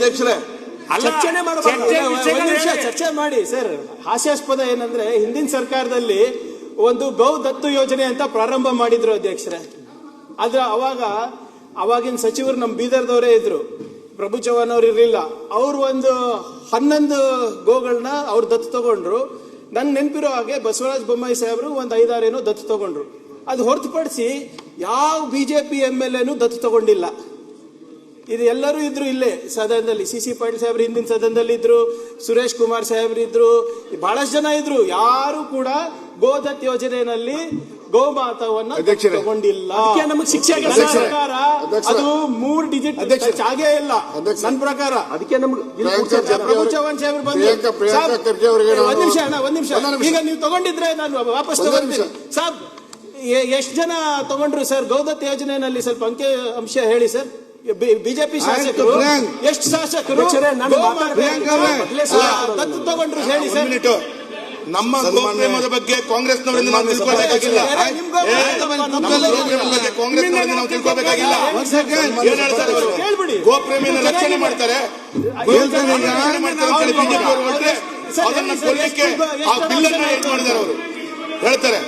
ಅಧ್ಯಕ್ಷರೇ ಚರ್ಚೆ ಮಾಡಿ ಸರ್. ಹಾಸ್ಯಾಸ್ಪದ ಏನಂದ್ರೆ ಹಿಂದಿನ ಸರ್ಕಾರದಲ್ಲಿ ಒಂದು ಗೌ ದತ್ತು ಯೋಜನೆ ಅಂತ ಪ್ರಾರಂಭ ಮಾಡಿದ್ರು ಅಧ್ಯಕ್ಷರೇ. ಆದ್ರೆ ಅವಾಗಿನ ಸಚಿವರು ನಮ್ಮ ಬೀದರ್ದವರೇ ಇದ್ರು, ಪ್ರಭು ಚವ್ಹಾಣ್ ಅವ್ರು ಇರ್ಲಿಲ್ಲ. ಅವ್ರು ಒಂದು 11 ಗೋಗಳನ್ನ ಅವ್ರು ದತ್ತು ತಗೊಂಡ್ರು. ನನ್ಗೆ ನೆನಪಿರೋ ಹಾಗೆ ಬಸವರಾಜ ಬೊಮ್ಮಾಯಿ ಸಾಹೇಬರು ಒಂದು 5-6 ಏನೋ ದತ್ತು ತಗೊಂಡ್ರು. ಅದು ಹೊರತುಪಡಿಸಿ ಯಾವ ಬಿಜೆಪಿ MLA ದತ್ತು ತಗೊಂಡಿಲ್ಲ. ಇದು ಎಲ್ಲರೂ ಇದ್ರು ಇಲ್ಲೇ ಸದನದಲ್ಲಿ. CC ಪಾಟೀಲ್ ಸಾಹೇಬ್ರು ಹಿಂದಿನ ಸದನದಲ್ಲಿ ಇದ್ರು, ಸುರೇಶ್ ಕುಮಾರ್ ಸಾಹೇಬ್ರು ಇದ್ರು, ಬಹಳಷ್ಟು ಜನ ಇದ್ರು. ಯಾರು ಕೂಡ ಗೋದತ್ ಯೋಜನೆಯಲ್ಲಿ ಗೋಮಾತವನ್ನ ತಗೊಂಡಿಲ್ಲ. ನಮಗೆ ಶಿಕ್ಷೆ ಪ್ರಕಾರ ಅದು 3 ಡಿಜಿಟ್ ಆಗೇ ಇಲ್ಲ ನನ್ನ ಪ್ರಕಾರ. ಅದಕ್ಕೆ ನಮ್ಗೆ ಪ್ರಭು ಚವ್ಹಾಣ್ ಸಾಹೇಬ್ರು ಬಂದು ಒಂದ್ ನಿಮಿಷ ಈಗ ನೀವು ತಗೊಂಡಿದ್ರೆ ನಾನು ವಾಪಸ್ ತಗೊಂಡಿದ್ದೀನಿ ಸಾಬ್. ಎಷ್ಟು ಜನ ತಗೊಂಡ್ರು ಸರ್ ಗೋದತ್ ಯೋಜನೆಯಲ್ಲಿ? ಸ್ವಲ್ಪ ಅಂಶ ಹೇಳಿ ಸರ್. ಬಿಜೆಪಿ ಶಾಸಕರು ಎಷ್ಟು ಶಾಸಕರು ದತ್ತು ತಗೊಂಡ್ರು ಹೇಳಿ ಸರ್. ನಮ್ಮ ಗೋಪ್ರೇಮದ ಬಗ್ಗೆ ಕಾಂಗ್ರೆಸ್ನವರಿಂದ ನಾವು ತಿಳ್ಕೊಬೇಕಾಗಿಲ್ಲ. ಕಾಂಗ್ರೆಸ್ನವರಿಂದ ನಾವು ತಿಳ್ಕೊಬೇಕಾಗಿಲ್ಲ. ಏನ್ ಹೇಳ್ತಾರೆ ಅವರು? ಗೋಪ್ರೇಮಿಯನ್ನು ರಕ್ಷಣೆ ಮಾಡ್ತಾರೆ, ಬಿಜೆಪಿ ಅವರು ಅದನ್ನ ಕೊಲ್ಲಕ್ಕೆ ಆ ಬಿಲ್ ಅನ್ನು ಮಾಡಿದ್ದಾರೆ ಅವರು ಹೇಳ್ತಾರೆ.